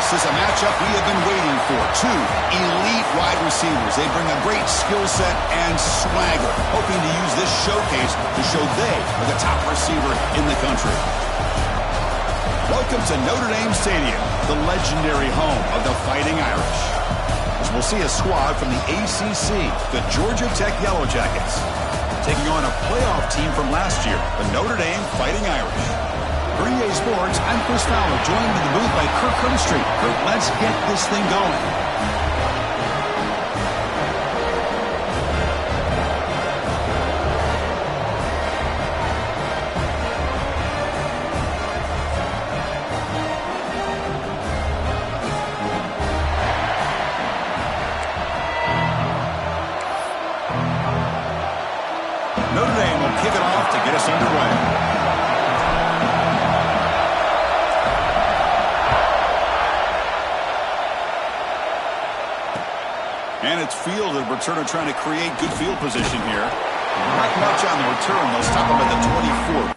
This is a matchup we have been waiting for. Two elite wide receivers. They bring a great skill set and swagger, hoping to use this showcase to show they are the top receiver in the country. Welcome to Notre Dame Stadium, the legendary home of the Fighting Irish. As we'll see a squad from the ACC, the Georgia Tech Yellow Jackets, taking on a playoff team from last year, the Notre Dame Fighting Irish. For EA Sports, I'm Chris Fowler, joined in the booth by Kirk Herbstreit. Kirk, let's get this thing going. Notre Dame will kick it off to get us underway. And it's fielded. Returner trying to create good field position here. Not much on the return. They'll stop him at the 24.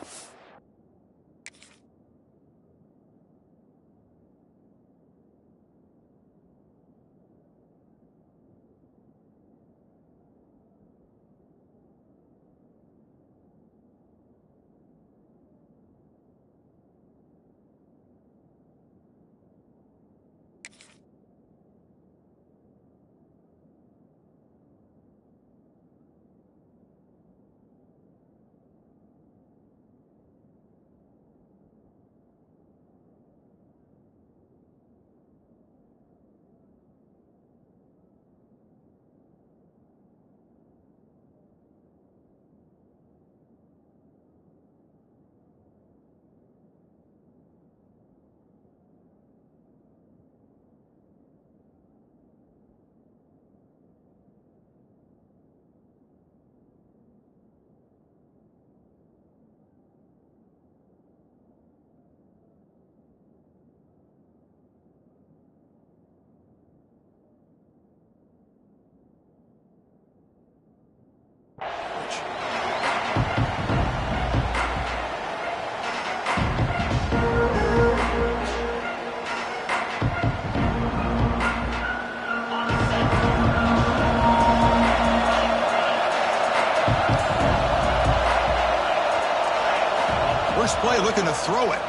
First play looking to throw it.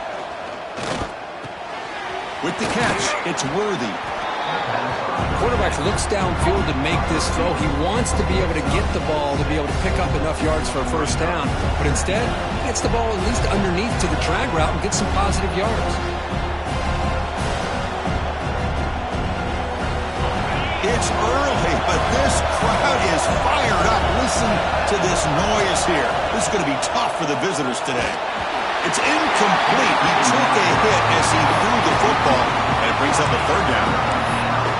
With the catch, it's Worthy. Quarterback looks downfield to make this throw. He wants to be able to get the ball to be able to pick up enough yards for a first down. But instead, he gets the ball at least underneath to the drag route and gets some positive yards. It's early, but this crowd is fired up. Listen to this noise here. This is going to be tough for the visitors today. It's incomplete. He took a hit as he threw the football, and it brings up a third down.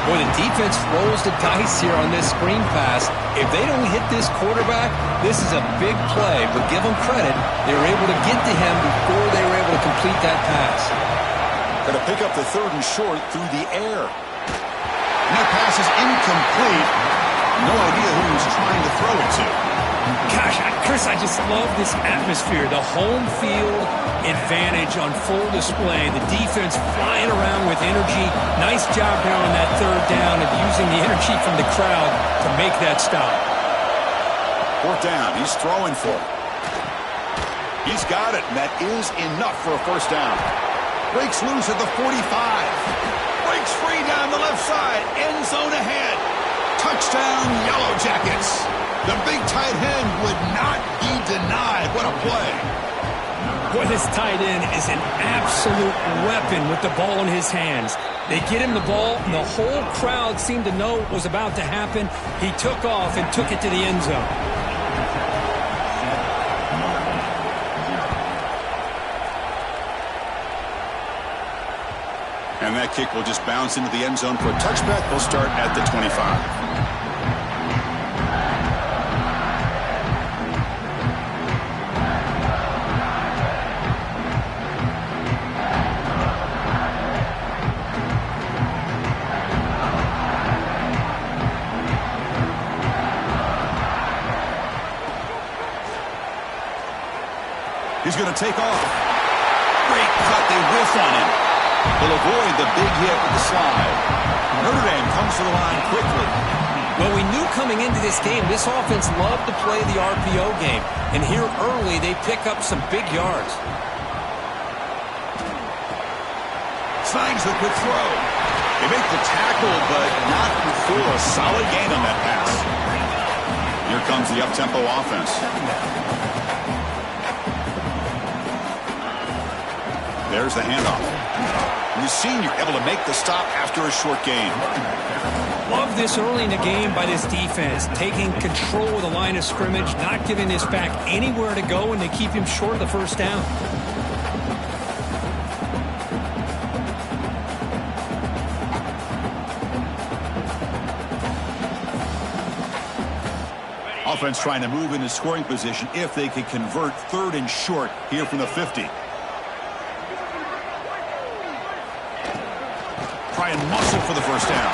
Boy, the defense rolls the dice here on this screen pass. If they don't hit this quarterback, this is a big play. But give them credit. They were able to get to him before they were able to complete that pass. Going to pick up the third and short through the air. And that pass is incomplete. No idea who he was trying to throw it to. Gosh, Chris, I just love this atmosphere. The home field advantage on full display. The defense flying around with energy. Nice job there on that third down of using the energy from the crowd to make that stop. Fourth down. He's throwing for it. He's got it, and that is enough for a first down. Breaks loose at the 45. Breaks free down the left side. End zone ahead. Touchdown, Yellow Jackets. The big tight end would not be denied. What a play. Boy, this tight end is an absolute weapon with the ball in his hands. They get him the ball, and the whole crowd seemed to know what was about to happen. He took off and took it to the end zone. And that kick will just bounce into the end zone for a touchback. They'll start at the 25. He's going to take off. Great cut. They whiff on him. He'll avoid the big hit with the slide. Notre Dame comes to the line quickly. Well, we knew coming into this game, this offense loved to play the RPO game. And here early, they pick up some big yards. Signs the quick throw. They make the tackle, but not before a solid gain on that pass. Here comes the up-tempo offense. There's the handoff. The senior able to make the stop after a short gain. Love this early in the game by this defense, taking control of the line of scrimmage, not giving this back anywhere to go, and they keep him short of the first down. Offense trying to move into scoring position if they could convert 3rd and short here from the 50. Try and muscle for the first down.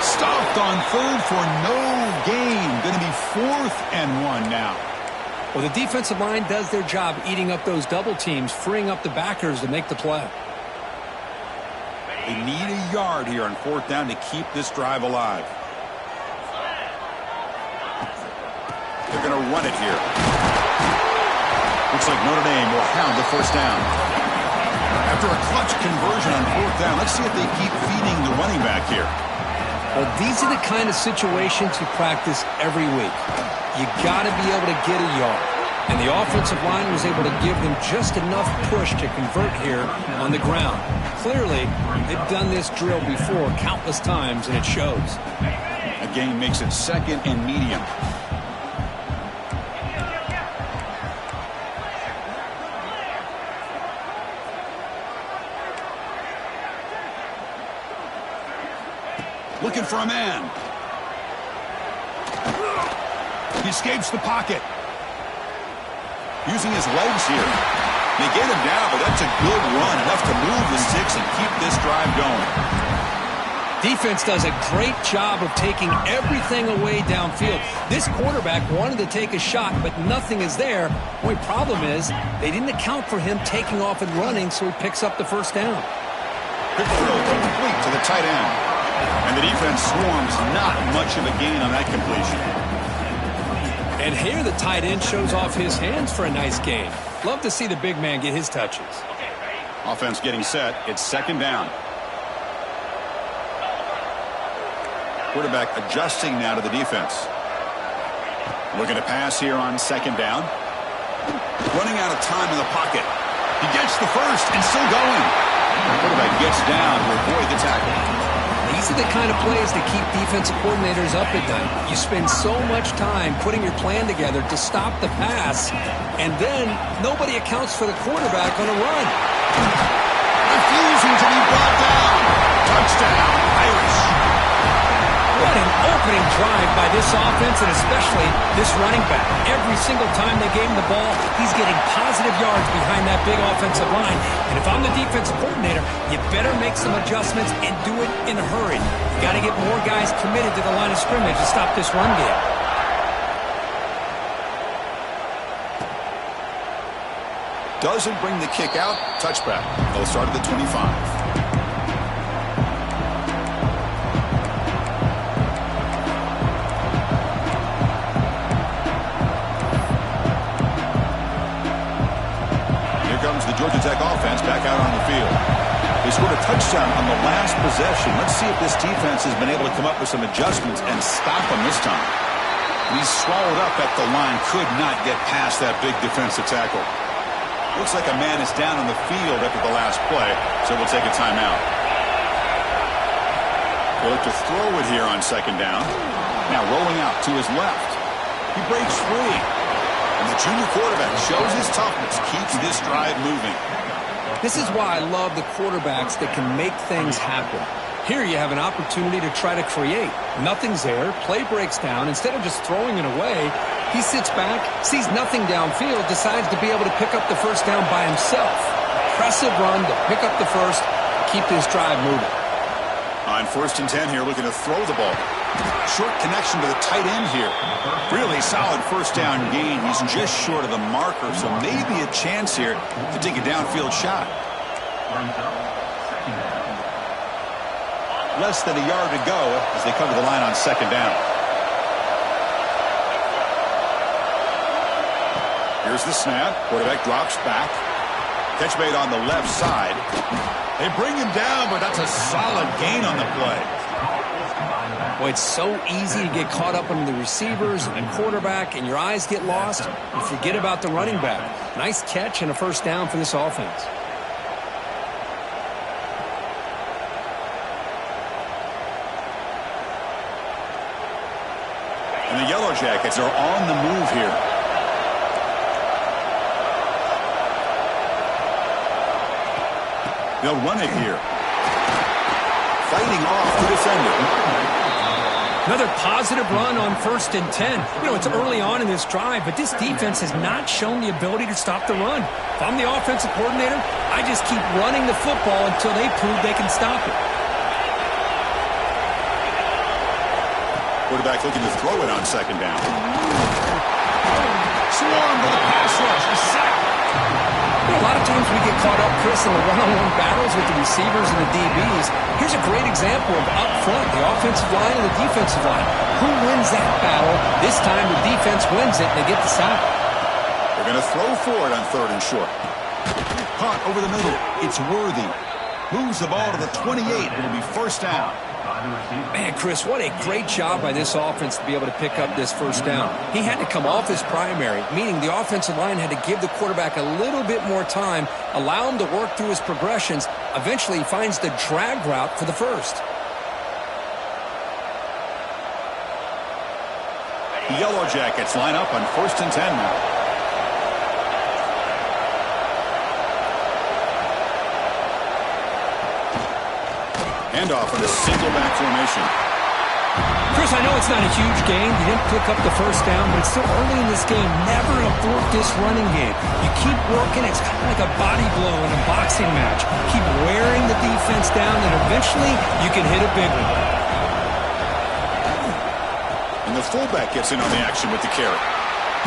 Stopped on 3rd for no gain. Going to be 4th and 1 now. Well, the defensive line does their job eating up those double teams, freeing up the backers to make the play. They need a yard here on 4th down to keep this drive alive. They're going to run it here. Looks like Notre Dame will hound the first down. After a clutch conversion on 4th down, let's see if they keep feeding the running back here. Well, these are the kind of situations you practice every week. You got to be able to get a yard. And the offensive line was able to give them just enough push to convert here on the ground. Clearly, they've done this drill before countless times, and it shows. A gain makes it 2nd and medium. Looking for a man. He escapes the pocket. Using his legs here. They get him down, but that's a good run. Enough to move the sticks and keep this drive going. Defense does a great job of taking everything away downfield. This quarterback wanted to take a shot, but nothing is there. The only problem is they didn't account for him taking off and running, so he picks up the first down. Quick throw complete to the tight end. And the defense swarms not much of a gain on that completion. And here the tight end shows off his hands for a nice gain. Love to see the big man get his touches. Offense getting set. It's 2nd down. Quarterback adjusting now to the defense. Looking to pass here on 2nd down. Running out of time in the pocket. He gets the first and still going. The quarterback gets down to avoid the tackle. These are the kind of plays that keep defensive coordinators up at night. You spend so much time putting your plan together to stop the pass, and then nobody accounts for the quarterback on a run. Refusing to be brought down. Touchdown, Irish. What an opening drive by this offense, and especially this running back. Every single time they gave him the ball, he's getting positive yards behind that big offensive line. And if I'm the defensive coordinator, you better make some adjustments and do it in a hurry. You got to get more guys committed to the line of scrimmage to stop this run game. Doesn't bring the kick out. Touchback. They'll start at the 25. The Georgia Tech offense back out on the field. They scored a touchdown on the last possession. Let's see if this defense has been able to come up with some adjustments and stop them this time. He's swallowed up at the line, could not get past that big defensive tackle. Looks like a man is down on the field after the last play, so we'll take a timeout. We'll look to throw it here on 2nd down. Now rolling out to his left. He breaks free. And the junior quarterback shows his toughness, keeps this drive moving. This is why I love the quarterbacks that can make things happen. Here you have an opportunity to try to create. Nothing's there. Play breaks down. Instead of just throwing it away, he sits back, sees nothing downfield, decides to be able to pick up the first down by himself. Impressive run to pick up the first, keep this drive moving. On 1st and 10 here, looking to throw the ball. Short connection to the tight end here. Really solid first down gain. He's just short of the marker, so maybe a chance here to take a downfield shot. Less than a yard to go as they come to the line on second down. Here's the snap. Quarterback drops back. Catch made on the left side. They bring him down, but that's a solid gain on the play. Well, it's so easy to get caught up under the receivers and the quarterback, and your eyes get lost. You forget about the running back. Nice catch and a first down for this offense. And the Yellow Jackets are on the move here. They'll run it here. Fighting off the defender. Another positive run on 1st and 10. You know, it's early on in this drive, but this defense has not shown the ability to stop the run. If I'm the offensive coordinator, I just keep running the football until they prove they can stop it. Quarterback looking to throw it on second down. Swarm to the pass rush. A sack. You know, a lot of times we get caught up, Chris, in the one-on-one battles with the receivers and the DBs. Here's a great example of up front, the offensive line and the defensive line. Who wins that battle? This time the defense wins it, and they get the sack. They're going to throw for it on 3rd and short. Caught over the middle. It's Worthy. Moves the ball to the 28. It'll be first down. Man, Chris, what a great job by this offense to be able to pick up this first down. He had to come off his primary, meaning the offensive line had to give the quarterback a little bit more time, allow him to work through his progressions. Eventually, he finds the drag route for the first. The Yellow Jackets line up on 1st and 10 now. Handoff in a single back formation. Chris, I know it's not a huge game. You didn't pick up the first down, but it's still early in this game. Never abort this running game. You keep working. It's kind of like a body blow in a boxing match. Keep wearing the defense down, and eventually you can hit a big one. And the fullback gets in on the action with the carry.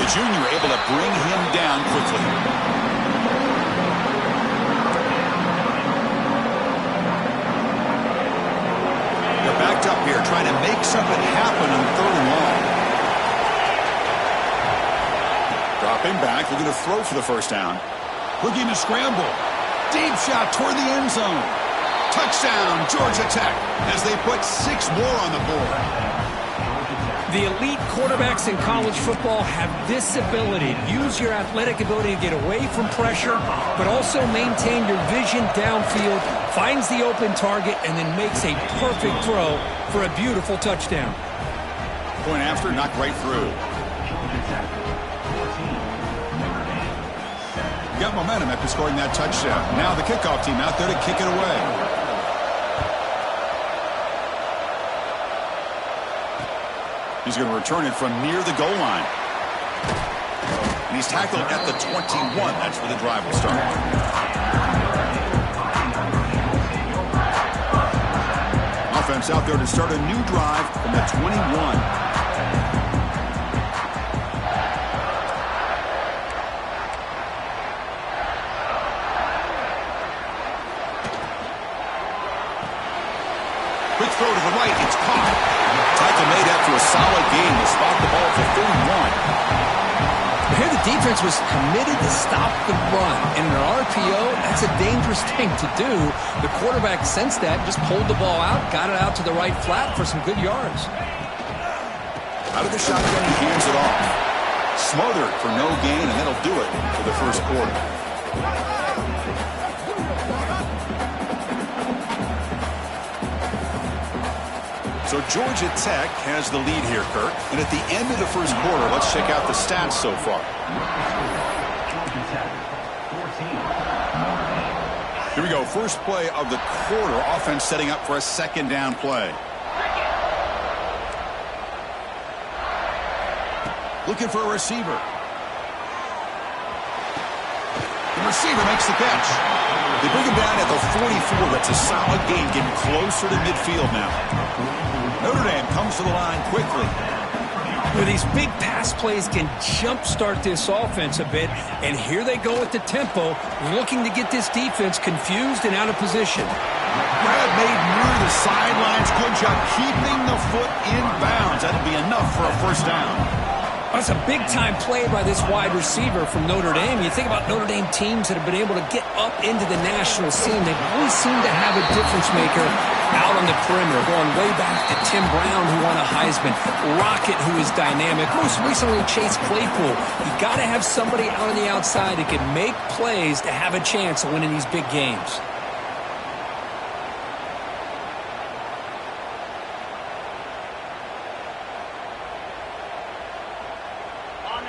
The junior able to bring him down quickly. Backed up here, trying to make something happen on 3rd and long. Dropping back, looking to throw for the first down. Looking to scramble. Deep shot toward the end zone. Touchdown, Georgia Tech, as they put 6 more on the board. The elite quarterbacks in college football have this ability. Use your athletic ability to get away from pressure, but also maintain your vision downfield, finds the open target, and then makes a perfect throw for a beautiful touchdown. Point after, knocked right through. Got momentum after scoring that touchdown. Now the kickoff team out there to kick it away. He's going to return it from near the goal line. And he's tackled at the 21. That's where the drive will start. Offense out there to start a new drive from the 21. Quick throw to the right. It's caught. Tackle made after a solid game to spot the ball for 31. Here the defense was committed to stop the run. In an RPO, that's a dangerous thing to do. The quarterback sensed that, just pulled the ball out, got it out to the right flat for some good yards. Out of the shotgun, he hands it off. Smothered for no gain, and that'll do it for the first quarter. So Georgia Tech has the lead here, Kurt. And at the end of the first quarter, let's check out the stats so far. Here we go. First play of the quarter. Offense setting up for a second down play. Looking for a receiver. The receiver makes the catch. They bring him down at the 44. That's a solid gain, getting closer to midfield now. Notre Dame comes to the line quickly. Well, these big pass plays can jumpstart this offense a bit, and here they go with the tempo, looking to get this defense confused and out of position. Brad made near the sidelines. Good job keeping the foot in bounds. That'll be enough for a first down. That's a big-time play by this wide receiver from Notre Dame. You think about Notre Dame teams that have been able to get up into the national scene. They always seem to have a difference maker out on the perimeter, going way back to Tim Brown, who won a Heisman, Rocket, who is dynamic, most recently Chase Claypool. You got to have somebody out on the outside that can make plays to have a chance of winning these big games.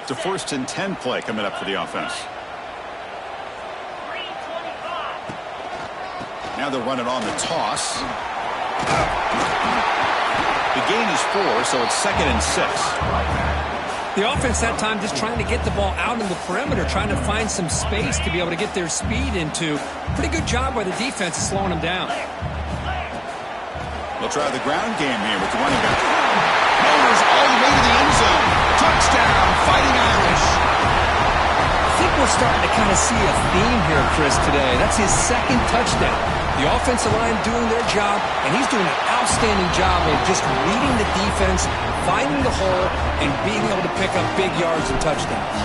It's a 1st and 10 play coming up for the offense. Now they'll run it on the toss. The gain is 4, so it's 2nd and 6. The offense that time just trying to get the ball out in the perimeter, trying to find some space to be able to get their speed into. Pretty good job by the defense of slowing them down. They'll try the ground game here with the running back. Motors all the way to the end zone. Touchdown, Fighting Irish. I think we're starting to kind of see a theme here, Chris, today. That's his 2nd touchdown. The offensive line doing their job, and he's doing an outstanding job of just reading the defense, finding the hole, and being able to pick up big yards and touchdowns.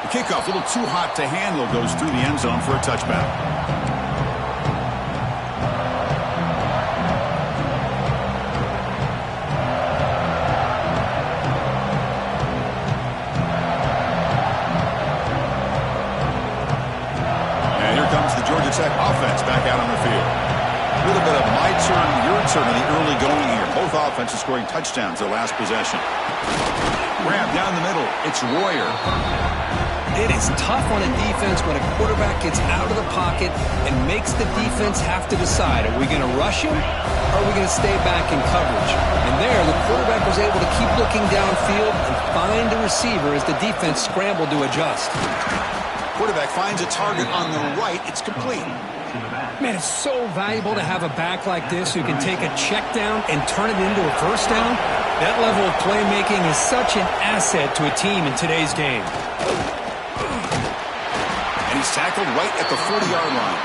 The kickoff, a little too hot to handle, goes through the end zone for a touchback. Georgia Tech offense back out on the field. A little bit of my turn, your turn in the early going here. Both offenses scoring touchdowns their last possession. Grab down the middle. It's Royer. It is tough on a defense when a quarterback gets out of the pocket and makes the defense have to decide, are we going to rush him or are we going to stay back in coverage? And there, the quarterback was able to keep looking downfield and find the receiver as the defense scrambled to adjust. Quarterback finds a target on the right. It's complete. Man, it's so valuable to have a back like this who can take a check down and turn it into a first down. That level of playmaking is such an asset to a team in today's game. And he's tackled right at the 40-yard line.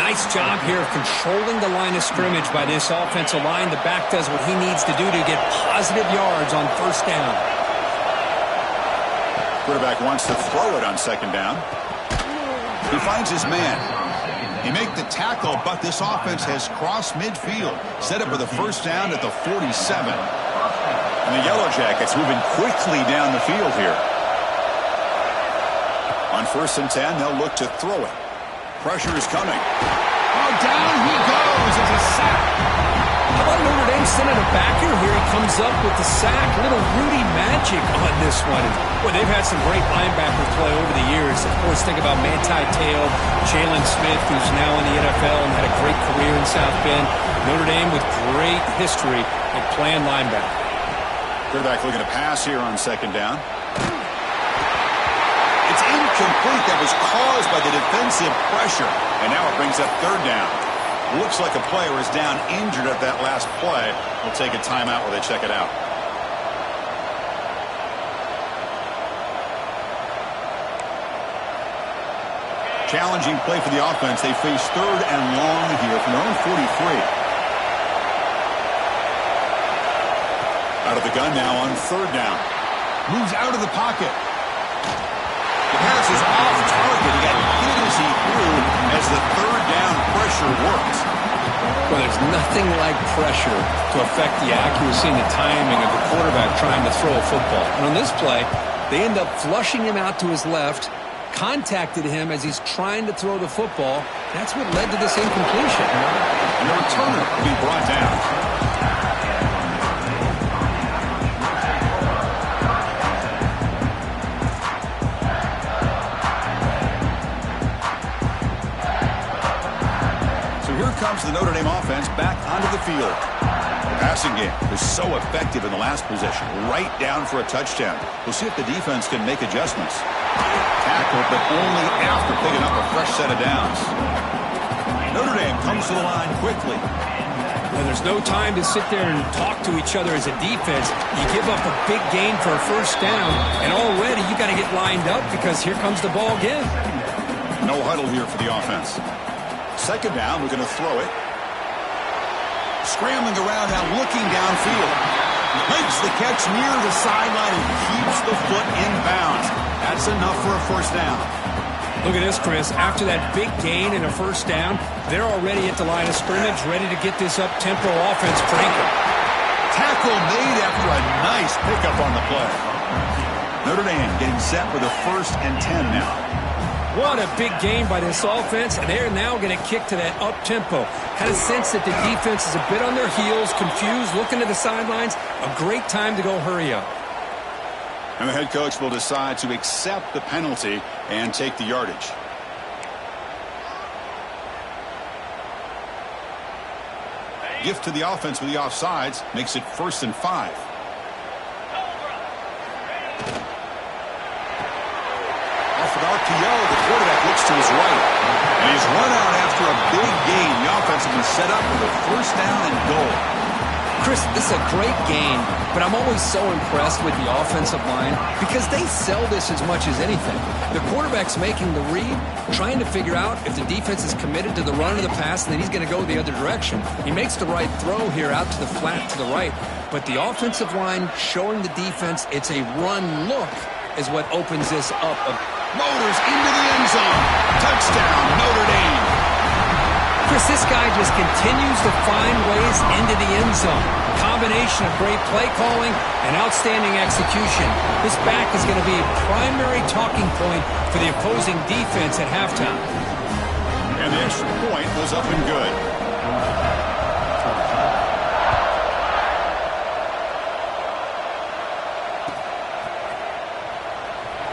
Nice job here of controlling the line of scrimmage by this offensive line. The back does what he needs to do to get positive yards on first down. Quarterback wants to throw it on 2nd down. He finds his man. He makes the tackle, but this offense has crossed midfield. Set up for the first down at the 47. And the Yellow Jackets moving quickly down the field here. On 1st and 10, they'll look to throw it. Pressure is coming. Oh, down he goes. It's a sack. How about Notre Dame sending a backer here? He comes up with the sack. A little Rudy magic on this one. Boy, they've had some great linebackers play over the years. Of course, think about Manti Te'o, Jalen Smith, who's now in the NFL and had a great career in South Bend. Notre Dame with great history at playing linebacker. Quarterback looking to pass here on 2nd down. It's incomplete. That was caused by the defensive pressure. And now it brings up 3rd down. Looks like a player is down injured at that last play. We'll take a timeout while they check it out. Challenging play for the offense. They face 3rd and long here from their own 43. Out of the gun now on 3rd down. Moves out of the pocket. The pass is off target. He got hit as he threw as the 3rd down pressure worked. Well, there's nothing like pressure to affect the accuracy and the timing of the quarterback trying to throw a football. And on this play, they end up flushing him out to his left, contacted him as he's trying to throw the football. That's what led to this incompletion. And the returner will be brought down. Comes the Notre Dame offense back onto the field. The passing game was so effective in the last possession, right down for a touchdown. We'll see if the defense can make adjustments. Tackle, but only after picking up a fresh set of downs. Notre Dame comes to the line quickly. And there's no time to sit there and talk to each other as a defense. You give up a big gain for a first down, and already you got to get lined up because here comes the ball again. No huddle here for the offense. Second down, we're going to throw it. Scrambling around now, looking downfield. Makes the catch near the sideline and keeps the foot in bounds. That's enough for a first down. Look at this, Chris. After that big gain and a first down, they're already at the line of scrimmage, ready to get this up-tempo offense cranking. Tackle made after a nice pickup on the play. Notre Dame getting set with a 1st and 10 now. What a big gain by this offense, and they're now going to kick to that up-tempo. Had a sense that the defense is a bit on their heels, confused, looking to the sidelines. A great time to go hurry up. And the head coach will decide to accept the penalty and take the yardage. Gift to the offense with the offsides makes it 1st and 5. Off an RPO, the quarterback looks to his right. And he's run out after a big gain. The offense has been set up with a 1st down and goal. Chris, this is a great game, but I'm always so impressed with the offensive line because they sell this as much as anything. The quarterback's making the read, trying to figure out if the defense is committed to the run or the pass, and then he's going to go the other direction. He makes the right throw here out to the flat to the right, but the offensive line showing the defense it's a run look is what opens this up. Motors into the end zone. Touchdown, Notre Dame. Chris, this guy just continues to find ways into the end zone. Combination of great play calling and outstanding execution. This back is going to be a primary talking point for the opposing defense at halftime. And the extra point was up and good.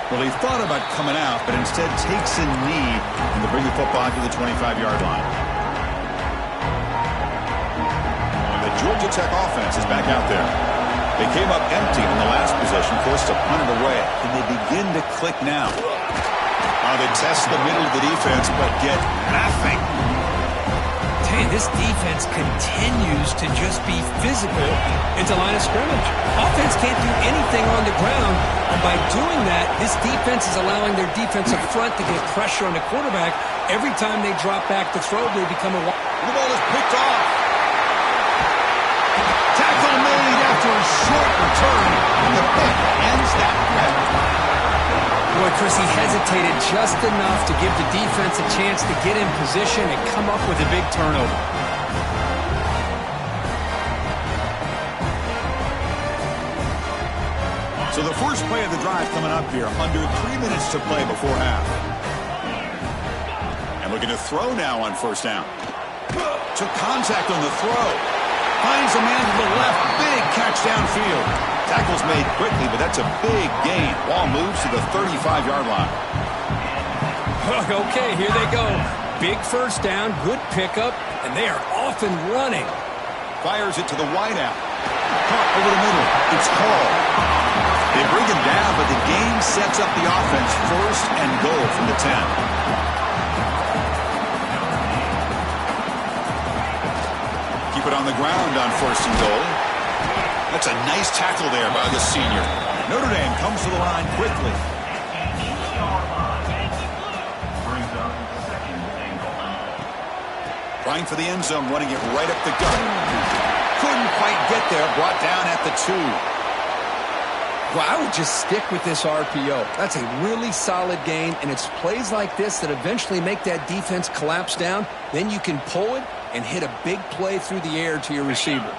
Well, he thought about coming out, but instead takes a knee and to bring the football to the 25-yard line. Georgia Tech offense is back out there. They came up empty in the last possession, forced to punt it away. Can they begin to click now? They test the middle of the defense, but get nothing. Hey, this defense continues to just be physical into line of scrimmage. Offense can't do anything on the ground, and by doing that, this defense is allowing their defensive front to get pressure on the quarterback. Every time they drop back to throw, they become a... The ball is picked off. Tackle made after a short return, and the pick ends that play. Boy, Chris, he hesitated just enough to give the defense a chance to get in position and come up with a big turnover. So the first play of the drive coming up here, under 3 minutes to play before half. And looking to throw now on 1st down. Took contact on the throw. Finds a man to the left. Big catch downfield. Tackle's made quickly, but that's a big gain. Ball moves to the 35-yard line. Okay, here they go. Big first down, good pickup, and they are off and running. Fires it to the wideout. Caught over the middle. It's called. They bring him down, but the game sets up the offense 1st and goal from the 10. Keep it on the ground on 1st and goal. That's a nice tackle there by the senior. Notre Dame comes to the line quickly. Trying for the end zone, running it right up the gut. Couldn't quite get there, brought down at the 2. Well, I would just stick with this RPO. That's a really solid gain, and it's plays like this that eventually make that defense collapse down. Then you can pull it and hit a big play through the air to your receiver.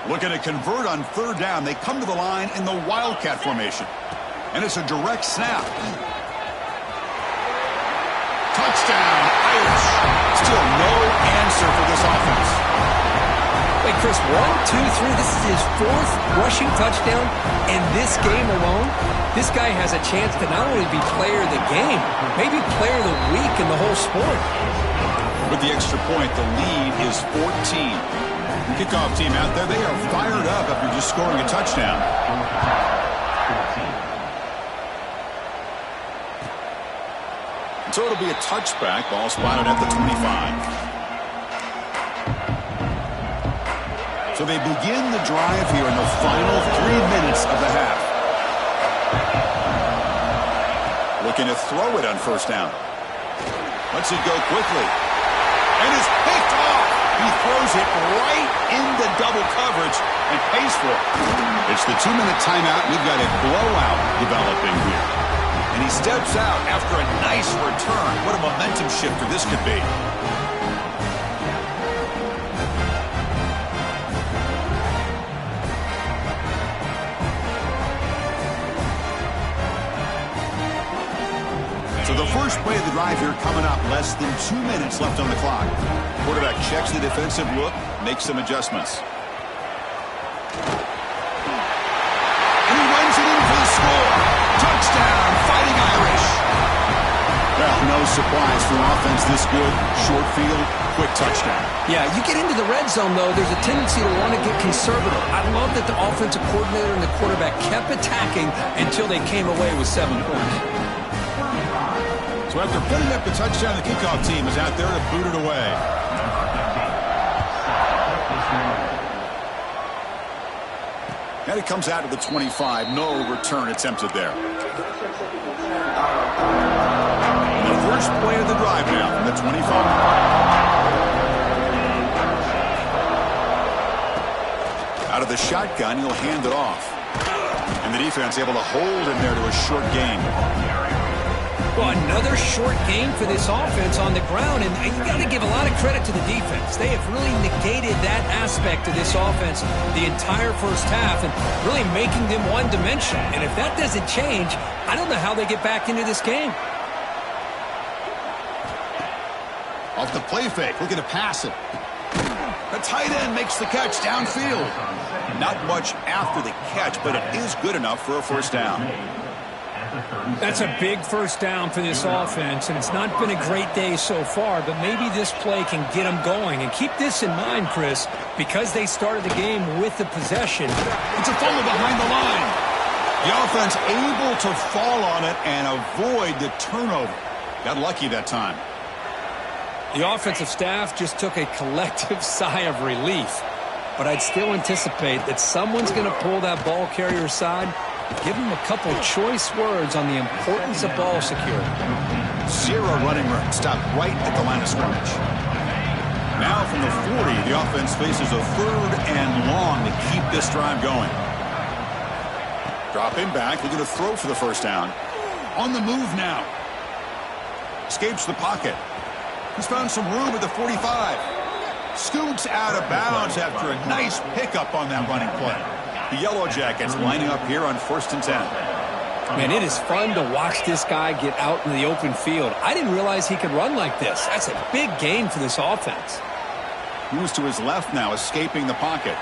Looking to convert on 3rd down. They come to the line in the Wildcat formation. And it's a direct snap. Touchdown, Irish. Still no answer for this offense. Wait, Chris, 1, 2, 3. This is his 4th rushing touchdown. And this game alone, this guy has a chance to not only be player of the game, maybe player of the week in the whole sport. With the extra point, the lead is 14. Kickoff team out there, they are fired up after just scoring a touchdown. So it'll be a touchback, ball spotted at the 25. So they begin the drive here in the final 3 minutes of the half. Looking to throw it on first down. Lets it go quickly. And is picked off. He throws it right into double coverage and pays for it. It's the 2-minute timeout. We've got a blowout developing here. And he steps out after a nice return. What a momentum shifter this could be. So the first play of the drive here coming up. Less than 2 minutes left on the clock. Quarterback checks the defensive look, makes some adjustments. And he runs it in for the score. Touchdown, Fighting Irish. Well, no surprise for an offense this good. Short field, quick touchdown. Yeah, you get into the red zone, though, there's a tendency to want to get conservative. I love that the offensive coordinator and the quarterback kept attacking until they came away with 7 points. So after putting up the touchdown, the kickoff team is out there to boot it away. And it comes out to the 25. No return attempted there. And the first play of the drive now from the 25. Out of the shotgun, he'll hand it off. And the defense able to hold him there to a short gain. Well, another short game for this offense on the ground, and you got to give a lot of credit to the defense. They have really negated that aspect of this offense the entire first half and really making them one-dimensional. And if that doesn't change, I don't know how they get back into this game. Off the play fake, looking to pass it. The tight end makes the catch downfield. Not much after the catch, but it is good enough for a first down. That's a big first down for this offense, and it's not been a great day so far, but maybe this play can get them going. And keep this in mind, Chris, because they started the game with the possession. It's a fumble behind the line. The offense able to fall on it and avoid the turnover. Got lucky that time. The offensive staff just took a collective sigh of relief, but I'd still anticipate that someone's going to pull that ball carrier aside. Give him a couple choice words on the importance of ball security. Zero running room. Stop right at the line of scrimmage. Now from the 40, the offense faces a 3rd and long to keep this drive going. Dropping back. They're going to throw for the first down. On the move now. Escapes the pocket. He's found some room at the 45. Scoots out of bounds after a nice pickup on that running play. The Yellow Jackets lining up here on 1st and 10. Man, it is fun to watch this guy get out in the open field. I didn't realize he could run like this. That's a big gain for this offense. Moves to his left now, escaping the pocket.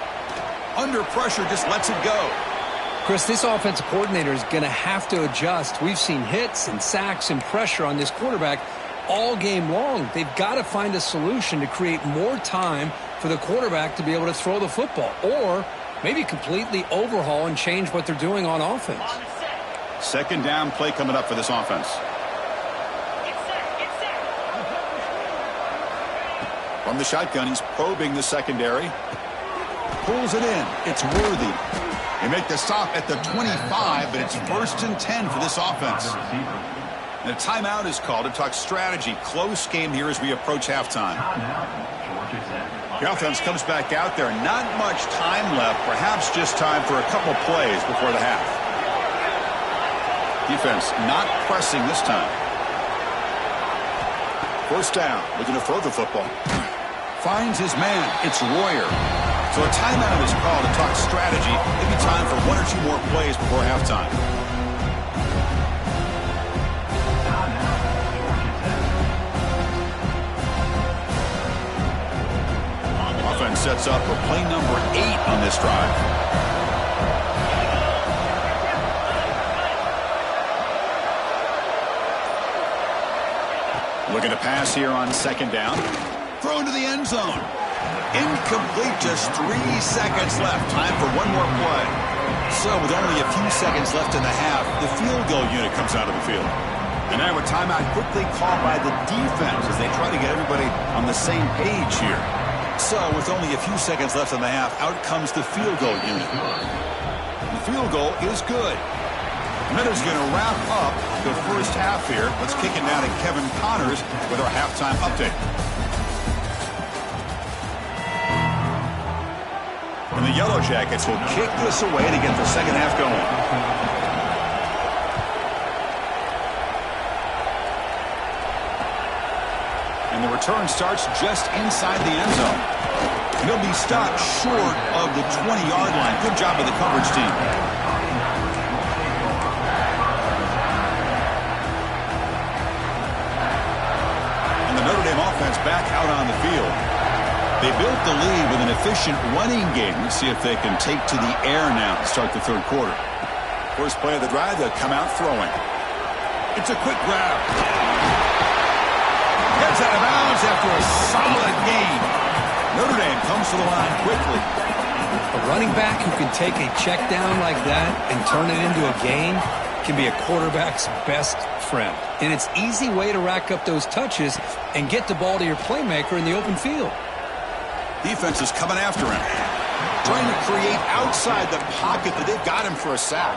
Under pressure, just lets it go. Chris, this offensive coordinator is going to have to adjust. We've seen hits and sacks and pressure on this quarterback all game long. They've got to find a solution to create more time for the quarterback to be able to throw the football, or maybe completely overhaul and change what they're doing on offense. 2nd down play coming up for this offense. From the shotgun, he's probing the secondary. Pulls it in. It's Worthy. They make the stop at the 25, but it's 1st and 10 for this offense. And a timeout is called to talk strategy. Close game here as we approach halftime. The offense comes back out there. Not much time left. Perhaps just time for a couple plays before the half. Defense not pressing this time. 1st down. Looking to throw the football. Finds his man. It's Royer. So a timeout is called to talk strategy. Maybe time for 1 or 2 more plays before halftime. Offense sets up for play number 8 on this drive. Looking to pass here on 2nd down. Thrown to the end zone. Incomplete, just 3 seconds left. Time for 1 more play. So with only a few seconds left in the half, the field goal unit comes out of the field. And now a timeout quickly called by the defense as they try to get everybody on the same page here. So with only a few seconds left in the half, out comes the field goal unit. The field goal is good. And that is going to wrap up the first half here. Let's kick it down to Kevin Connors with our halftime update. And the Yellow Jackets will kick this away to get the second half going. And the return starts just inside the end zone. And he'll be stopped short of the 20-yard line. Good job of the coverage team. And the Notre Dame offense back out on the field. They built the lead with an efficient running game. Let's see if they can take to the air now to start the third quarter. First play of the drive, they'll come out throwing. It's a quick grab. Gets out of bounds after a solid gain. Notre Dame comes to the line quickly. A running back who can take a check down like that and turn it into a gain can be a quarterback's best friend. And it's an easy way to rack up those touches and get the ball to your playmaker in the open field. Defense is coming after him. Trying to create outside the pocket, but they've got him for a sack.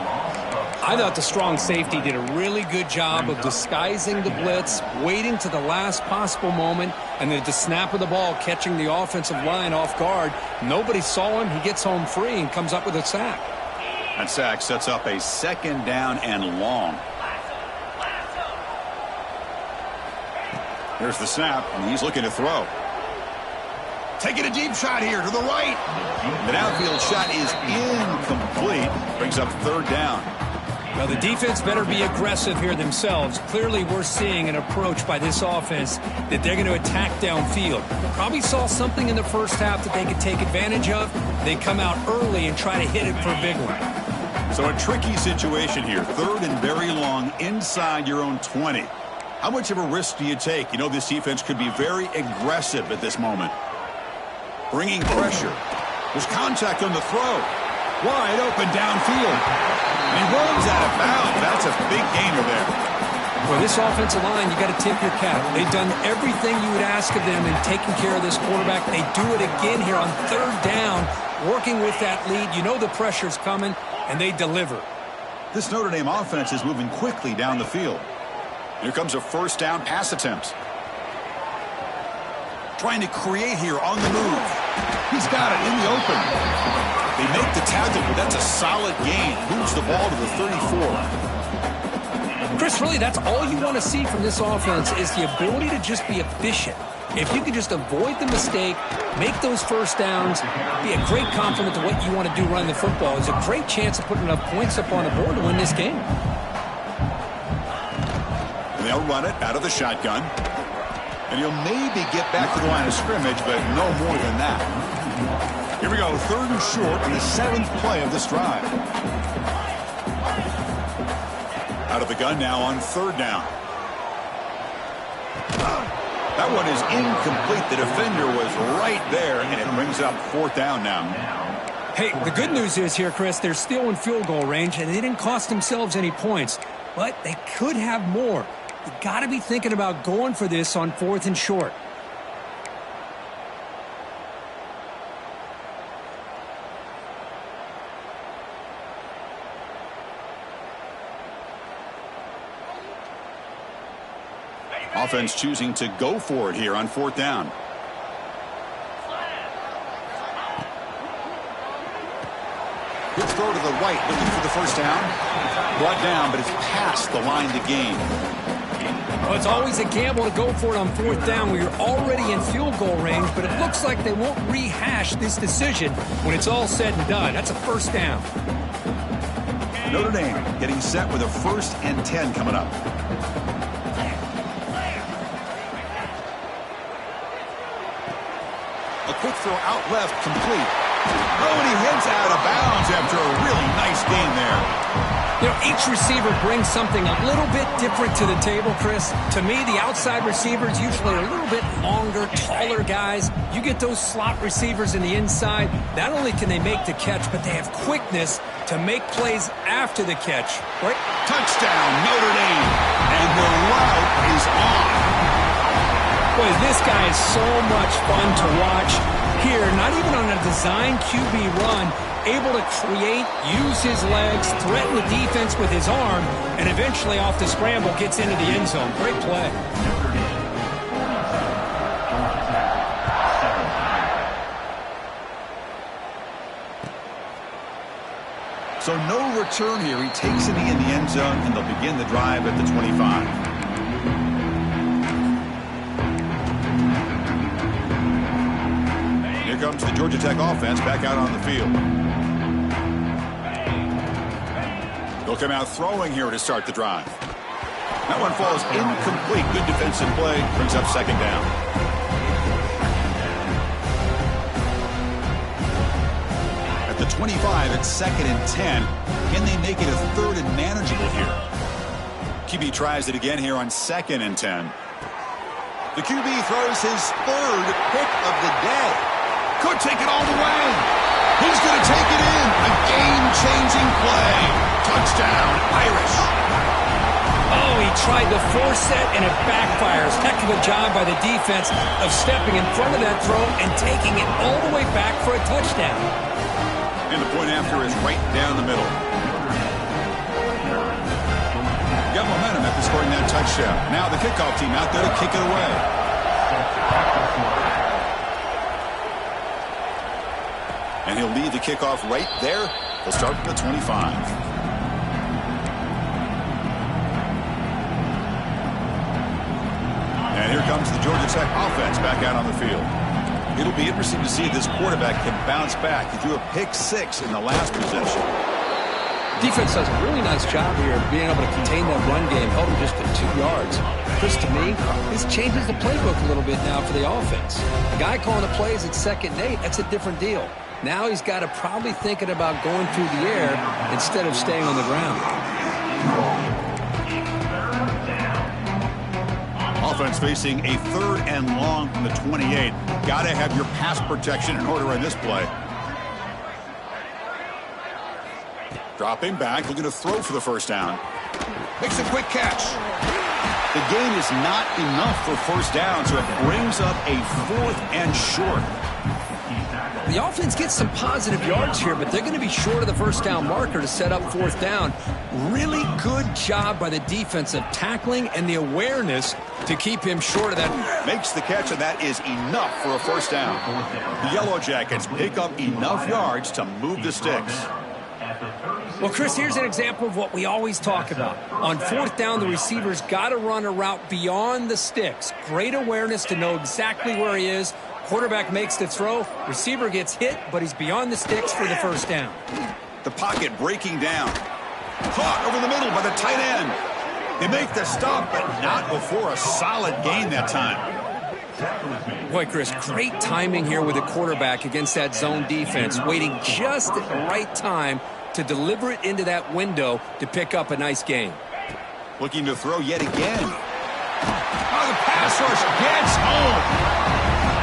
I thought the strong safety did a really good job of disguising the blitz, waiting to the last possible moment, and then at the snap of the ball, catching the offensive line off guard. Nobody saw him. He gets home free and comes up with a sack. That sack sets up a second down and long. Here's the snap, and he's looking to throw. Taking a deep shot here to the right. The downfield shot is incomplete. Brings up third down. Well, the defense better be aggressive here themselves. Clearly, we're seeing an approach by this offense that they're going to attack downfield. Probably saw something in the first half that they could take advantage of. They come out early and try to hit it for a big one. So a tricky situation here. Third and very long inside your own 20. How much of a risk do you take? You know this defense could be very aggressive at this moment. Bringing pressure. There's contact on the throw. Wide open downfield. And he runs out of bounds. That's a big gainer there. For this offensive line, you got to tip your cap. They've done everything you would ask of them in taking care of this quarterback. They do it again here on third down, working with that lead. You know the pressure's coming, and they deliver. This Notre Dame offense is moving quickly down the field. Here comes a first down pass attempt. Trying to create here on the move. He's got it in the open. They make the tackle, but that's a solid gain. Moves the ball to the 34. Chris, really, that's all you want to see from this offense is the ability to just be efficient. If you can just avoid the mistake, make those first downs, be a great compliment to what you want to do running the football. It's a great chance of putting enough points up on the board to win this game. And they'll run it out of the shotgun. And he'll maybe get back to the line of scrimmage, but no more than that. Here we go, third and short on the 7th play of this drive. Out of the gun now on third down. That one is incomplete. The defender was right there, and it brings up fourth down now. Hey, the good news is here, Chris, they're still in field goal range, and they didn't cost themselves any points, but they could have more. You got to be thinking about going for this on fourth and short. Offense choosing to go for it here on fourth down. Good throw to the right, looking for the first down. Brought down, but it's past the line to gain. Well, it's always a gamble to go for it on fourth down where you're already in field goal range, but it looks like they won't rehash this decision when it's all said and done. That's a first down. Notre Dame getting set with a 1st and 10 coming up. A quick throw out left, complete. Oh, and he heads out of bounds after a really nice gain there. You know, each receiver brings something a little bit different to the table, Chris. To me, the outside receivers usually are a little bit longer, taller guys. You get those slot receivers in the inside, not only can they make the catch, but they have quickness to make plays after the catch. Right? Touchdown, Notre Dame. And the route is on. Boy, this guy is so much fun to watch. Here, not even on a design QB run, able to create, use his legs, threaten the defense with his arm, and eventually off the scramble gets into the end zone. Great play. So no return here. He takes it in the end zone, and they'll begin the drive at the 25. Here comes the Georgia Tech offense back out on the field. They'll come out throwing here to start the drive. That one falls incomplete. Good defensive play. Brings up second down. At the 25, it's 2nd and 10. Can they make it a 3rd and manageable here? QB tries it again here on 2nd and 10. The QB throws his 3rd pick of the day. Could take it all the way. He's going to take it in. A game-changing play. Touchdown, Irish. Oh, he tried to force it, and it backfires. Heck of a job by the defense of stepping in front of that throw and taking it all the way back for a touchdown. And the point after is right down the middle. Got momentum after scoring that touchdown. Now the kickoff team out there to kick it away. And he'll lead the kickoff right there. They'll start from the 25. And here comes the Georgia Tech offense back out on the field. It'll be interesting to see if this quarterback can bounce back. He threw a pick 6 in the last possession. Defense does a really nice job here of being able to contain that run game, held him just at 2 yards. Chris, to me, this changes the playbook a little bit now for the offense. The guy calling the plays at 2nd and 8, that's a different deal. Now he's got to probably thinking about going through the air instead of staying on the ground. Offense facing a 3rd and long from the 28. Got to have your pass protection in order in this play. Dropping back, looking to throw for the first down. Makes a quick catch. The gain is not enough for first down, so it brings up a 4th and short. The offense gets some positive yards here, but they're going to be short of the first down marker to set up 4th down. Really good job by the defense of tackling and the awareness to keep him short of that. Makes the catch, and that is enough for a first down. The Yellow Jackets pick up enough yards to move the sticks. Well, Chris, here's an example of what we always talk about. On 4th down, the receiver's got to run a route beyond the sticks. Great awareness to know exactly where he is. Quarterback makes the throw. Receiver gets hit, but he's beyond the sticks for the first down. The pocket breaking down. Caught over the middle by the tight end. They make the stop, but not before a solid gain that time. Boy, Chris, great timing here with the quarterback against that zone defense, waiting just at the right time to deliver it into that window to pick up a nice gain. Looking to throw yet again. Oh, the pass rush gets home.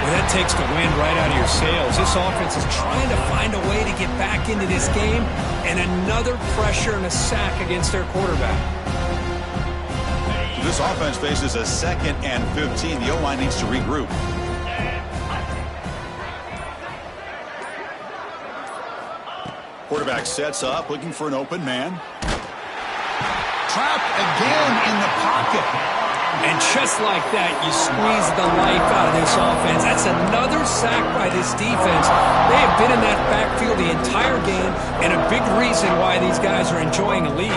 Well, that takes the wind right out of your sails. This offense is trying to find a way to get back into this game, and another pressure and a sack against their quarterback. This offense faces a 2nd and 15. The O-line needs to regroup. Quarterback sets up, looking for an open man. Trapped again in the pocket. And just like that, you squeeze the life out of this offense. That's another sack by this defense. They have been in that backfield the entire game, and a big reason why these guys are enjoying a lead.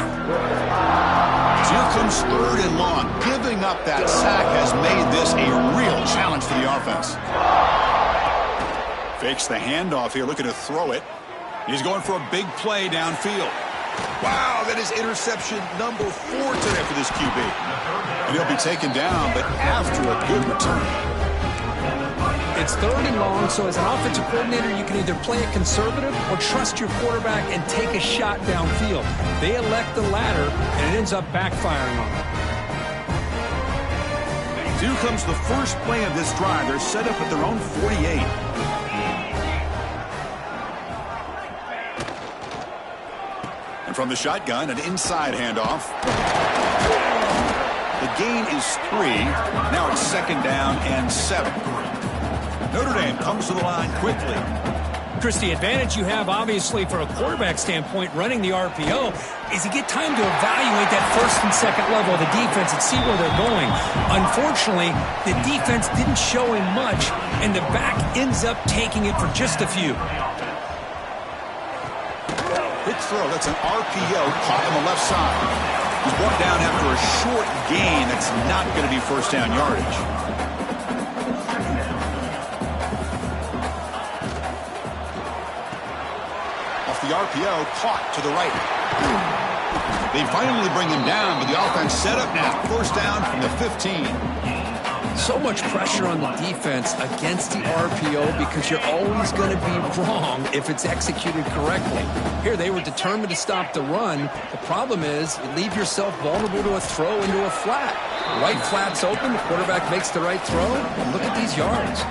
Here comes 3rd and long. Giving up that sack has made this a real challenge for the offense. Fakes the handoff here, looking to throw it. He's going for a big play downfield. Wow, that is interception number 4 today for this QB. And he'll be taken down, but after a good return. It's 3rd and long, so as an offensive coordinator, you can either play it conservative or trust your quarterback and take a shot downfield. They elect the latter, and it ends up backfiring on them. Here comes the first play of this drive. They're set up at their own 48. And from the shotgun, an inside handoff. The gain is 3. Now it's 2nd down and 7. Notre Dame comes to the line quickly. Chris, the advantage you have, obviously, for a quarterback standpoint, running the RPO, is you get time to evaluate that first and second level of the defense and see where they're going. Unfortunately, the defense didn't show him much, and the back ends up taking it for just a few. Big throw. That's an RPO caught on the left side. He's brought down after a short gain. That's not going to be first down yardage. The RPO caught to the right. They finally bring him down, but the offense set up now. First down from the 15. So much pressure on the defense against the RPO because you're always going to be wrong if it's executed correctly. Here, they were determined to stop the run. The problem is you leave yourself vulnerable to a throw into a flat. Right flat's open, the quarterback makes the right throw, and look at these yards.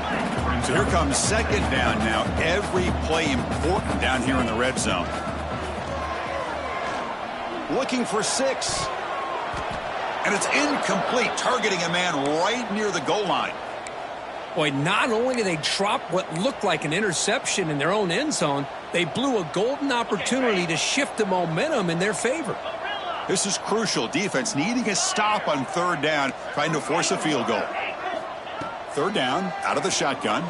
So here comes second down now. Every play important down here in the red zone. Looking for 6. And it's incomplete, targeting a man right near the goal line. Boy, not only did they drop what looked like an interception in their own end zone, they blew a golden opportunity to shift the momentum in their favor. This is crucial. Defense needing a stop on third down, trying to force a field goal. Third down, out of the shotgun.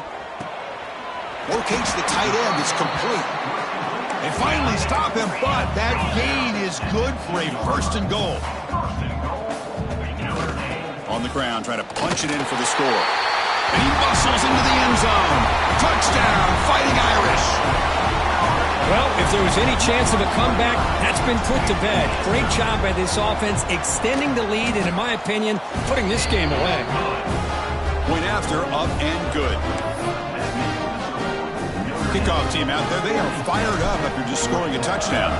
Locates the tight end. It's complete. They finally stop him, but that gain is good for a first and goal. On the ground, trying to punch it in for the score. And he muscles into the end zone. Touchdown, Fighting Irish. Well, if there was any chance of a comeback, that's been put to bed. Great job by this offense, extending the lead, and in my opinion, putting this game away. Point after, up and good. Kickoff team out there, they are fired up after just scoring a touchdown.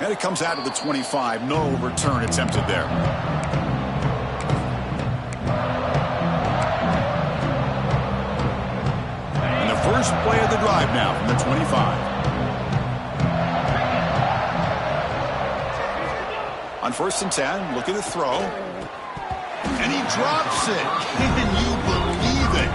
And it comes out of the 25. No return attempted there. And the first play of the drive now from the 25. On first and 10, looking to throw. And he drops it. Can you believe it?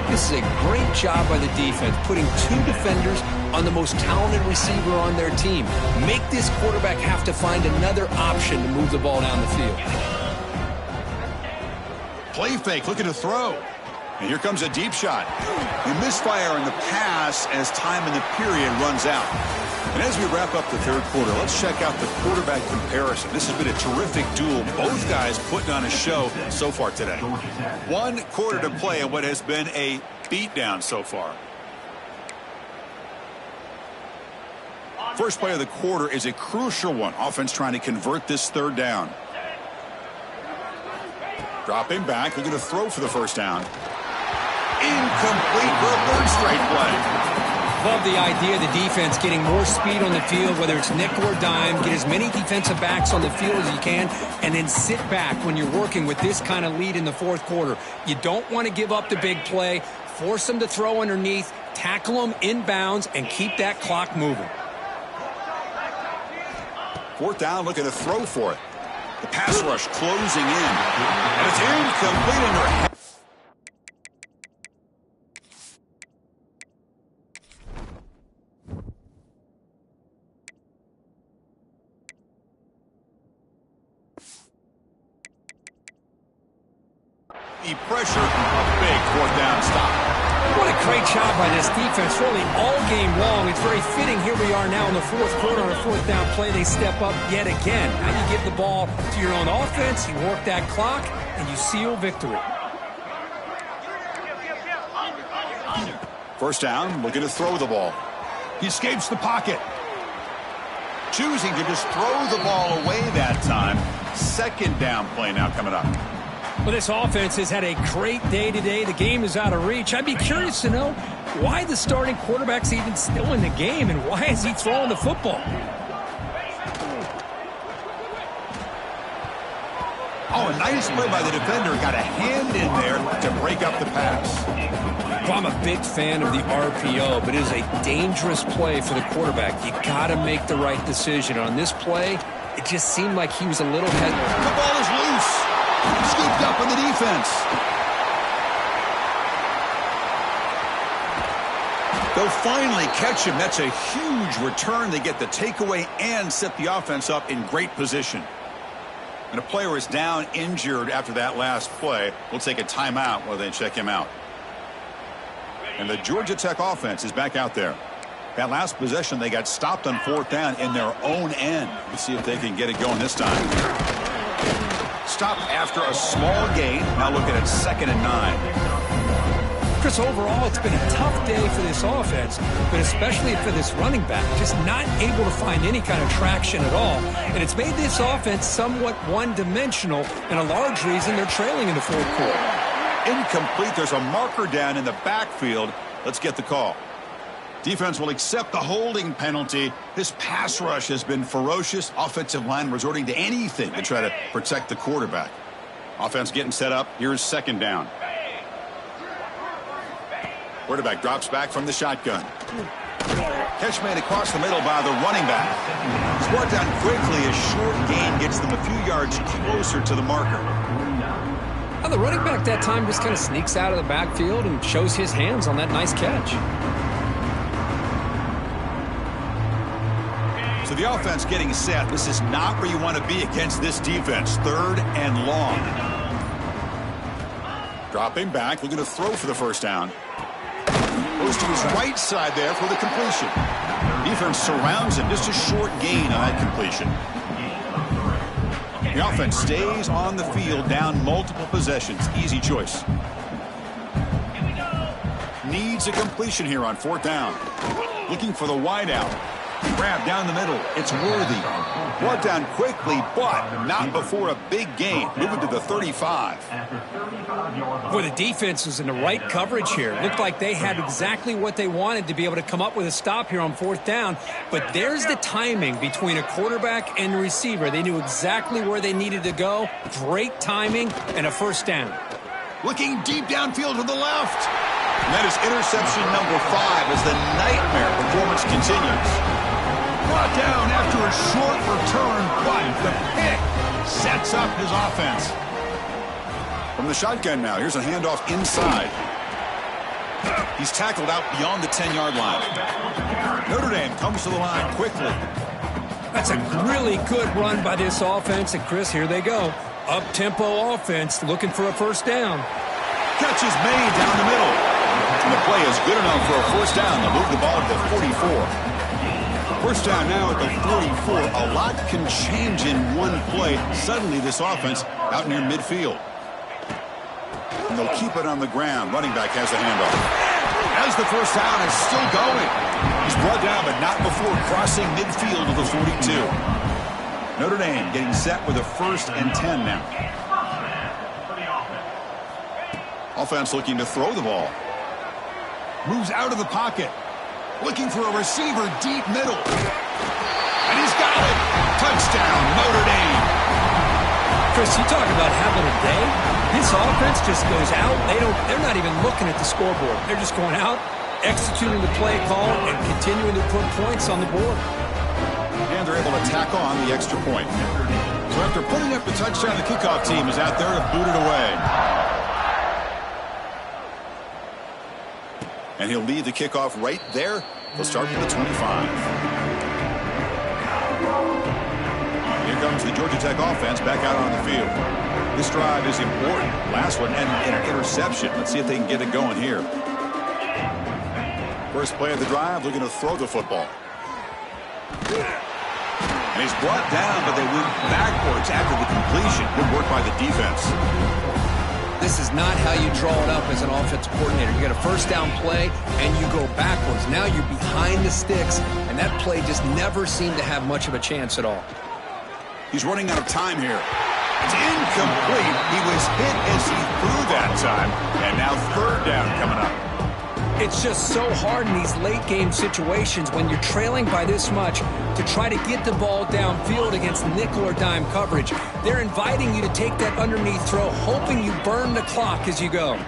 This is a great job by the defense, putting 2 defenders on the most talented receiver on their team. Make this quarterback have to find another option to move the ball down the field. Play fake, looking to throw. And here comes a deep shot. A misfire in the pass as time in the period runs out. And as we wrap up the third quarter, let's check out the quarterback comparison. This has been a terrific duel. Both guys putting on a show so far today. 1 quarter to play in what has been a beatdown so far. First play of the quarter is a crucial one. Offense trying to convert this third down. Dropping back, looking to throw for the first down. Incomplete for a 3rd straight play. Love the idea of the defense getting more speed on the field, whether it's nickel or dime. Get as many defensive backs on the field as you can, and then sit back when you're working with this kind of lead in the fourth quarter. You don't want to give up the big play. Force them to throw underneath, tackle them inbounds, and keep that clock moving. 4th down, looking to throw for it. The pass rush closing in. And it's incomplete under head. The pressure, a big 4th down stop. What a great job by this defense, really all game long. It's very fitting. Here we are now in the fourth quarter on a 4th down play. They step up yet again. Now you give the ball to your own offense, you work that clock, and you seal victory. First down, looking to throw the ball. He escapes the pocket. Choosing to just throw the ball away that time. 2nd down play now coming up. Well, this offense has had a great day today. The game is out of reach. I'd be curious to know why the starting quarterback's even still in the game, and why is he throwing the football? Oh, a nice play by the defender. Got a hand in there to break up the pass. Well, I'm a big fan of the RPO, but it is a dangerous play for the quarterback. You got to make the right decision. On this play, it just seemed like he was a little hesitant. The ball is loose. the defense. They'll finally catch him. That's a huge return. They get the takeaway and set the offense up in great position. And a player is down injured after that last play. We'll take a timeout while they check him out. And the Georgia Tech offense is back out there. That last possession, they got stopped on 4th down in their own end. Let's see if they can get it going this time. Stopped after a small gain. Now looking at 2nd and 9. Chris, overall, it's been a tough day for this offense, but especially for this running back, just not able to find any kind of traction at all. And it's made this offense somewhat one-dimensional, and a large reason they're trailing in the 4th quarter. Incomplete. There's a marker down in the backfield. Let's get the call. Defense will accept the holding penalty. This pass rush has been ferocious. Offensive line resorting to anything to try to protect the quarterback. Offense getting set up. Here's 2nd down. Quarterback drops back from the shotgun. Catch made across the middle by the running back. It's brought down quickly. A short gain gets them a few yards closer to the marker. Well, the running back that time just kind of sneaks out of the backfield and shows his hands on that nice catch. So the offense getting set. This is not where you want to be against this defense. 3rd and long. Dropping back, looking to throw for the 1st down. Goes to his right side there for the completion. Defense surrounds him. Just a short gain on that completion. The offense stays on the field, down multiple possessions. Easy choice. Needs a completion here on 4th down. Looking for the wide out. Grab down the middle. It's Worthy. Brought down quickly, but not before a big gain. Moving to the 35. Boy, the defense was in the right coverage here. Looked like they had exactly what they wanted to be able to come up with a stop here on 4th down. But there's the timing between a quarterback and a receiver. They knew exactly where they needed to go. Great timing and a 1st down. Looking deep downfield to the left. And that is interception number 5 as the nightmare performance continues. Brought down after a short return, but the pick sets up his offense. From the shotgun now, here's a handoff inside. He's tackled out beyond the 10-yard line. Notre Dame comes to the line quickly. That's a really good run by this offense, and Chris, here they go. Up-tempo offense looking for a 1st down. Catch is made down the middle. And the play is good enough for a 1st down. They'll move the ball to the 44. 1st down now at the 44. A lot can change in one play. Suddenly this offense out near midfield. And they'll keep it on the ground. Running back has the handoff. As the 1st down is still going. He's brought down, but not before crossing midfield to the 42. Notre Dame getting set with a 1st and 10 now. Offense looking to throw the ball. Moves out of the pocket. Looking for a receiver deep middle. And he's got it. Touchdown, Notre Dame. Chris, you talk about having a day. This offense just goes out. They're not even looking at the scoreboard. They're just going out, executing the play call, and continuing to put points on the board. And they're able to tack on the extra point. So after putting up the touchdown, the kickoff team is out there to boot it away. And he'll lead the kickoff right there. They'll start with the 25. Here comes the Georgia Tech offense back out on the field. This drive is important. Last one and an interception. Let's see if they can get it going here. First play of the drive, looking to throw the football. And he's brought down, but they went backwards after the completion. Good work by the defense. This is not how you draw it up as an offensive coordinator. You got a 1st down play, and you go backwards. Now you're behind the sticks, and that play just never seemed to have much of a chance at all. He's running out of time here. It's incomplete. He was hit as he threw that time, and now 3rd down coming up. It's just so hard in these late-game situations when you're trailing by this much to try to get the ball downfield against nickel or dime coverage. They're inviting you to take that underneath throw, hoping you burn the clock as you go.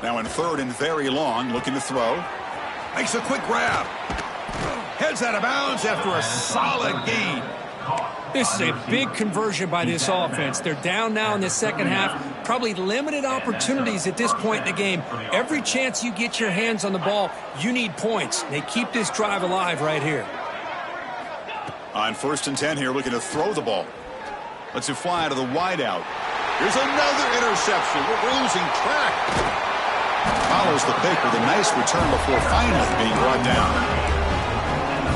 Now in 3rd and very long, looking to throw. Makes a quick grab. Heads out of bounds after a solid gain. This is a big conversion by this offense. They're down now in the second half, probably limited opportunities at this point in the game. Every chance you get your hands on the ball, you need points. They keep this drive alive right here. On 1st and 10 here, looking to throw the ball. Lets it fly out of the wideout. Here's another interception. We're losing track. Follows the pick with a nice return before finally being brought down.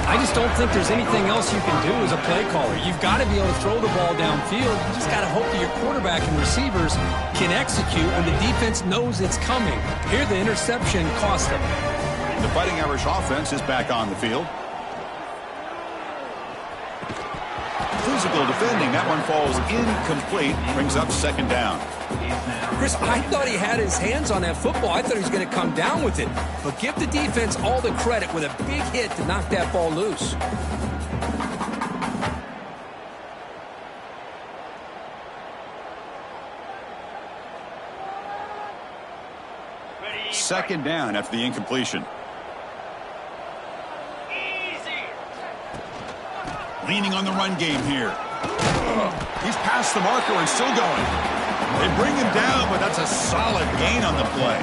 I just don't think there's anything else you can do as a play caller. You've got to be able to throw the ball downfield. You just got to hope that your quarterback and receivers can execute when the defense knows it's coming. Here, the interception cost them. The Fighting Irish offense is back on the field. Physical defending. That one falls incomplete. Brings up 2nd down. Chris, I thought he had his hands on that football. I thought he was going to come down with it. But give the defense all the credit with a big hit to knock that ball loose. Second down after the incompletion. Leaning on the run game here. He's past the marker and still going. They bring him down, but that's a solid gain on the play.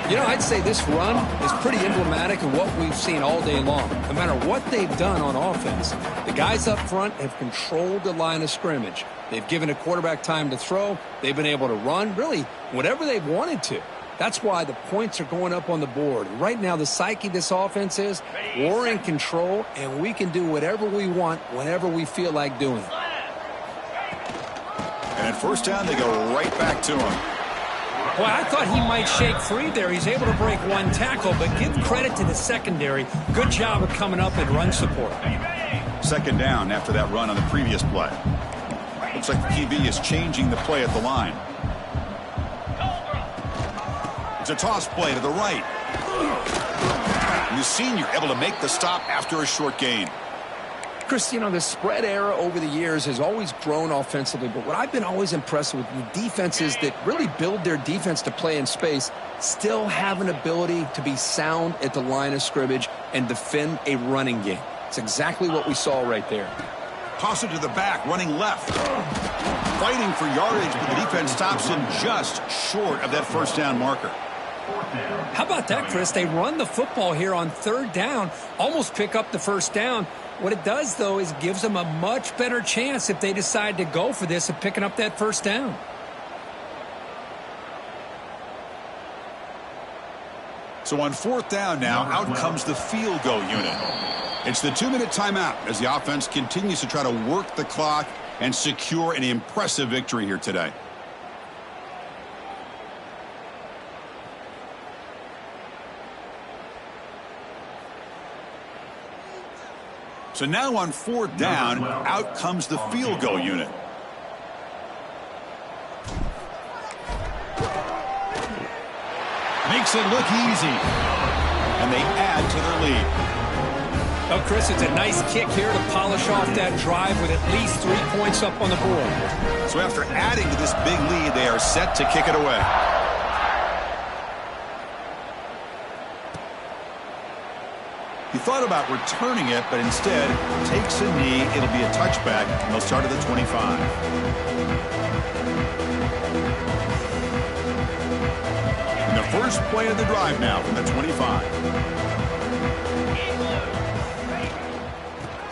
You know, I'd say this run is pretty emblematic of what we've seen all day long. No matter what they've done on offense, the guys up front have controlled the line of scrimmage. They've given a quarterback time to throw. They've been able to run, really, whatever they've wanted to. That's why the points are going up on the board. Right now, the psyche of this offense is we're in control, and we can do whatever we want whenever we feel like doing it. And at 1st down, they go right back to him. Boy, I thought he might shake free there. He's able to break one tackle, but give credit to the secondary. Good job of coming up and run support. 2nd down after that run on the previous play. Looks like the QB is changing the play at the line. It's a toss play to the right. And the senior able to make the stop after a short gain. Chris, you know, the spread era over the years has always grown offensively, but what I've been always impressed with the defenses that really build their defense to play in space still have an ability to be sound at the line of scrimmage and defend a running game. It's exactly what we saw right there. Toss it to the back, running left. Fighting for yardage, but the defense stops him just short of that 1st down marker. How about that, Chris? They run the football here on 3rd down, almost pick up the 1st down. What it does, though, is gives them a much better chance if they decide to go for this of picking up that 1st down. So on 4th down now, out comes the field goal unit. It's the 2-minute timeout as the offense continues to try to work the clock and secure an impressive victory here today. So now on 4th down, out comes the field goal unit. Makes it look easy. And they add to their lead. Oh, Chris, it's a nice kick here to polish off that drive with at least 3 points up on the board. So after adding to this big lead, they are set to kick it away. He thought about returning it, but instead takes a knee. It'll be a touchback, and they'll start at the 25. And the first play of the drive now from the 25.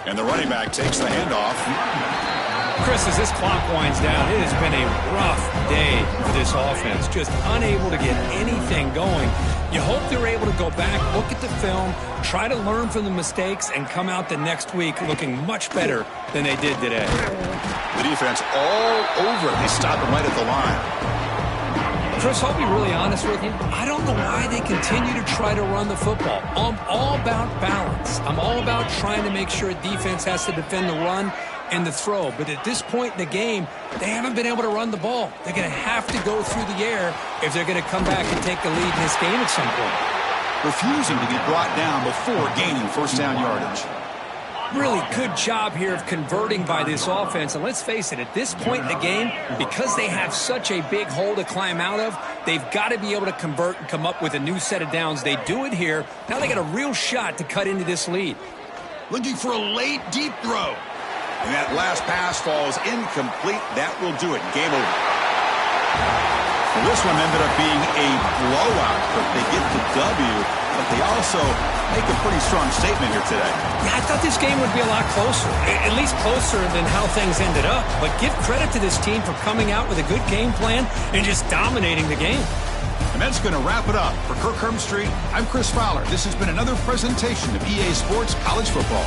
And the running back takes the handoff. Chris, as this clock winds down, it has been a rough day for this offense. Just unable to get anything going. You hope they're able to go back, look at the film, try to learn from the mistakes, and come out the next week looking much better than they did today. The defense all over it. They stop him right at the line. Chris, I'll be really honest with you. I don't know why they continue to try to run the football. I'm all about balance. I'm all about trying to make sure a defense has to defend the run and the throw. But at this point in the game, they haven't been able to run the ball. They're going to have to go through the air if they're going to come back and take the lead in this game at some point. Refusing to be brought down before gaining 1st down yardage. Really good job here of converting by this offense. And let's face it, at this point in the game, because they have such a big hole to climb out of, they've got to be able to convert and come up with a new set of downs. They do it here. Now they got a real shot to cut into this lead. Looking for a late, deep throw. And that last pass falls incomplete. That will do it. Game over. Well, this one ended up being a blowout, but they get the W, but they also make a pretty strong statement here today. Yeah, I thought this game would be a lot closer, at least closer than how things ended up. But give credit to this team for coming out with a good game plan and just dominating the game. And that's going to wrap it up. For Kirk Herbstreit, I'm Chris Fowler. This has been another presentation of EA Sports College Football.